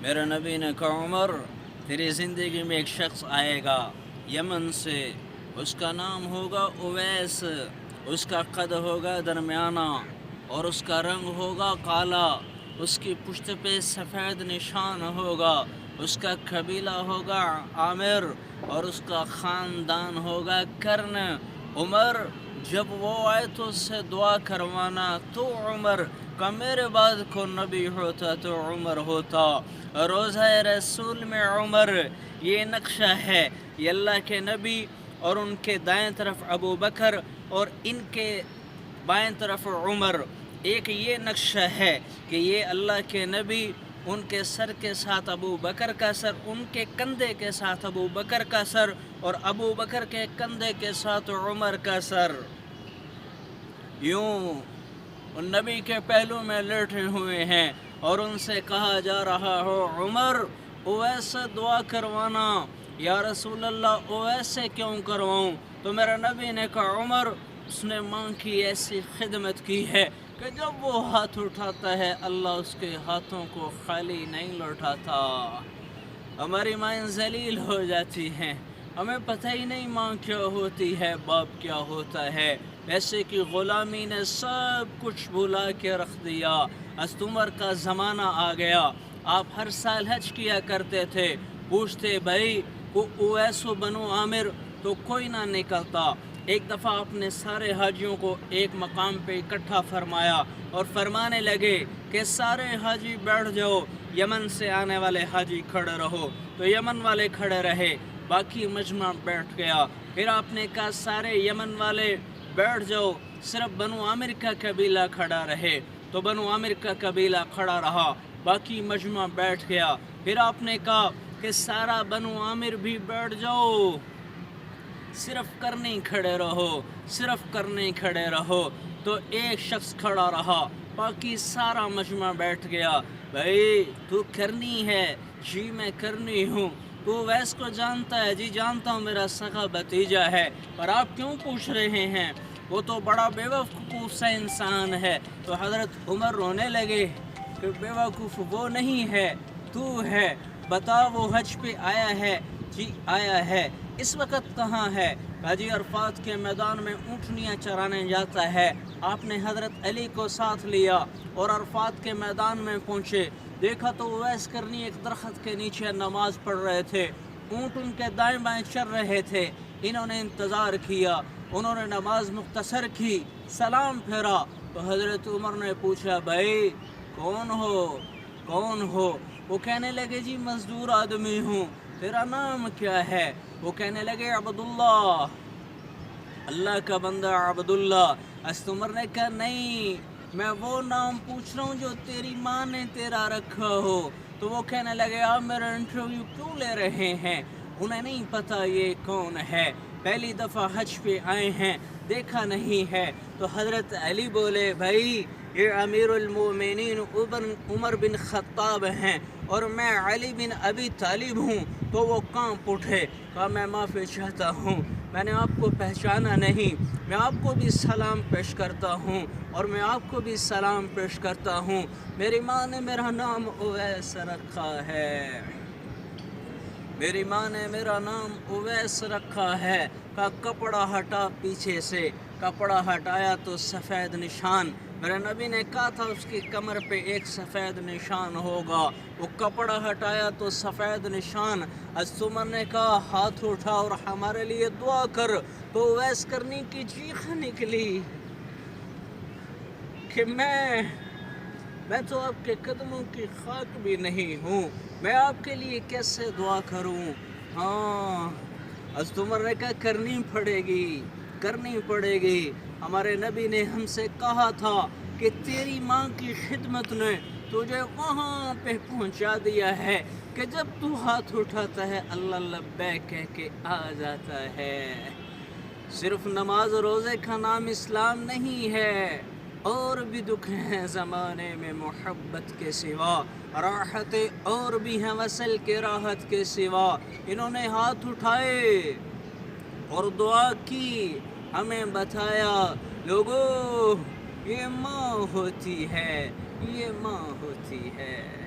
میرے نبی نے کہا عمر تیری زندگی میں ایک شخص آئے گا یمن سے، اس کا نام ہوگا اویس، اس کا قد ہوگا درمیانہ اور اس کا رنگ ہوگا کالا، اس کی پشت پہ سفید نشان ہوگا، اس کا قبیلہ ہوگا عامر اور اس کا خاندان ہوگا کرن۔ عمر جب وہ آئے تو اس سے دعا کروانا، تو عمر کا میرے بعد کو نبی ہوتا تو عمر ہوتا۔ روزہ رسول میں عمر یہ نقشہ ہے، یہ اللہ کے نبی اور ان کے دائیں طرف ابو بکر اور ان کے بائیں طرف عمر، ایک یہ نقشہ ہے کہ یہ اللہ کے نبی، ان کے سر کے ساتھ ابو بکر کا سر، ان کے کندھے کے ساتھ ابو بکر کا سر اور ابو بکر کے کندھے کے ساتھ عمر کا سر، یوں ان نبی کے پہلو میں لیٹے ہوئے ہیں اور ان سے کہا جا رہا ہو عمر اویس سے دعا کروانا۔ یا رسول اللہ اویس سے کیوں کرواؤں؟ تو میرے نبی نے کہا عمر اس نے ماں کی ایسی خدمت کی ہے کہ جب وہ ہاتھ اٹھاتا ہے اللہ اس کے ہاتھوں کو خالی نہیں لوٹاتا۔ ہماری مائیں ذلیل ہو جاتی ہیں، ہمیں پتہ ہی نہیں ماں کیا ہوتی ہے، باپ کیا ہوتا ہے، ایسے کہ غلامی نے سب کچھ بھلا کے رکھ دیا۔ حضرت عمر کا زمانہ آ گیا، آپ ہر سال حج کیا کرتے تھے، پوچھتے بھائی کو اویس و بنو عامر تو کوئی نہ نکلتا۔ ایک دفعہ آپ نے سارے حاجیوں کو ایک مقام پہ اکٹھا فرمایا اور فرمانے لگے کہ سارے حاجی بیٹھ جاؤ، یمن سے آنے والے حاجی کھڑے رہو، تو یمن والے کھڑے رہے، باقی مجمع بیٹھ گیا۔ پھر آپ نے کہا سارے یمن والے بیٹھ جاؤ، صرف بنو عامر کا قبیلہ کھڑا رہے، تو بنو عامر کا قبیلہ کھڑا رہا، باقی مجمع بیٹھ گیا۔ پھر آپ نے کہا کہ سارا بنو عامر بھی بیٹھ جاؤ، صرف کرنی کھڑے رہو، صرف کرنی کھڑے رہو، تو ایک شخص کھڑا رہا، باقی سارا مجمع بیٹھ گیا۔ بھائی تو کرنی ہے؟ جی میں کرنی ہوں۔ تو ویس کو جانتا ہے؟ جی جانتا ہوں، میرا سگا بھتیجا ہے، پر آپ کیوں پوچھ رہے ہیں؟ وہ تو بڑا بے وقوف سا انسان ہے۔ تو حضرت عمر رونے لگے کہ بے وقوف وہ نہیں ہے، تو ہے، بتا وہ حج پہ آیا ہے؟ جی آیا ہے۔ اس وقت کہاں ہے؟ حاجی عرفات کے میدان میں اونٹنیاں چرانے جاتا ہے۔ آپ نے حضرت علی کو ساتھ لیا اور عرفات کے میدان میں پہنچے، دیکھا تو اویس کرنی ایک درخت کے نیچے نماز پڑھ رہے تھے، اونٹ ان کے دائیں بائیں چل رہے تھے، انہوں نے انتظار کیا، انہوں نے نماز مختصر کی، سلام پھیرا، تو حضرت عمر نے پوچھا بھائی کون ہو، کون ہو؟ وہ کہنے لگے جی مزدور آدمی ہوں۔ تیرا نام کیا ہے؟ وہ کہنے لگے عبداللہ، اللہ کا بندہ عبداللہ۔ حضرت عمر نے کہا نہیں، میں وہ نام پوچھ رہا ہوں جو تیری ماں نے تیرا رکھا ہو۔ تو وہ کہنے لگے آپ میرا انٹرویو کیوں لے رہے ہیں؟ انہیں نہیں پتا یہ کون ہے، پہلی دفعہ حج پہ آئے ہیں، دیکھا نہیں ہے۔ تو حضرت علی بولے بھائی یہ امیر المومنین عمر بن خطاب ہیں اور میں علی بن ابی طالب ہوں۔ تو وہ کانپ اٹھے، کہا میں معافی چاہتا ہوں، میں نے آپ کو پہچانا نہیں، میں آپ کو بھی سلام پیش کرتا ہوں اور میں آپ کو بھی سلام پیش کرتا ہوں۔ میری ماں نے میرا نام اویس رکھا ہے، میری ماں نے میرا نام اویس رکھا ہے۔ کا کپڑا ہٹا پیچھے سے، کپڑا ہٹایا تو سفید نشان، میرے نبی نے کہا تھا اس کی کمر پہ ایک سفید نشان ہوگا، وہ کپڑا ہٹایا تو سفید نشان۔ حضرت عمر نے کہا ہاتھ اٹھا اور ہمارے لیے دعا کر، تو اویس کرنی کی چیخ نکلی کہ میں تو آپ کے قدموں کی خاک بھی نہیں ہوں، میں آپ کے لیے کیسے دعا کروں؟ ہاں، حضرت عمر نے کہا کرنی پڑے گی، کرنی پڑے گی۔ ہمارے نبی نے ہم سے کہا تھا کہ تیری ماں کی خدمت نے تجھے وہاں پہ پہنچا دیا ہے کہ جب تو ہاتھ اٹھاتا ہے اللہ لبیک کہہ کے آ جاتا ہے۔ صرف نماز روزے کا نام اسلام نہیں ہے، اور بھی دکھ ہیں زمانے میں محبت کے سوا، راحتیں اور بھی ہیں وصل کے راحت کے سوا۔ انہوں نے ہاتھ اٹھائے اور دعا کی، ہمیں بتایا لوگوں یہ ماں ہوتی ہے، یہ ماں ہوتی ہے۔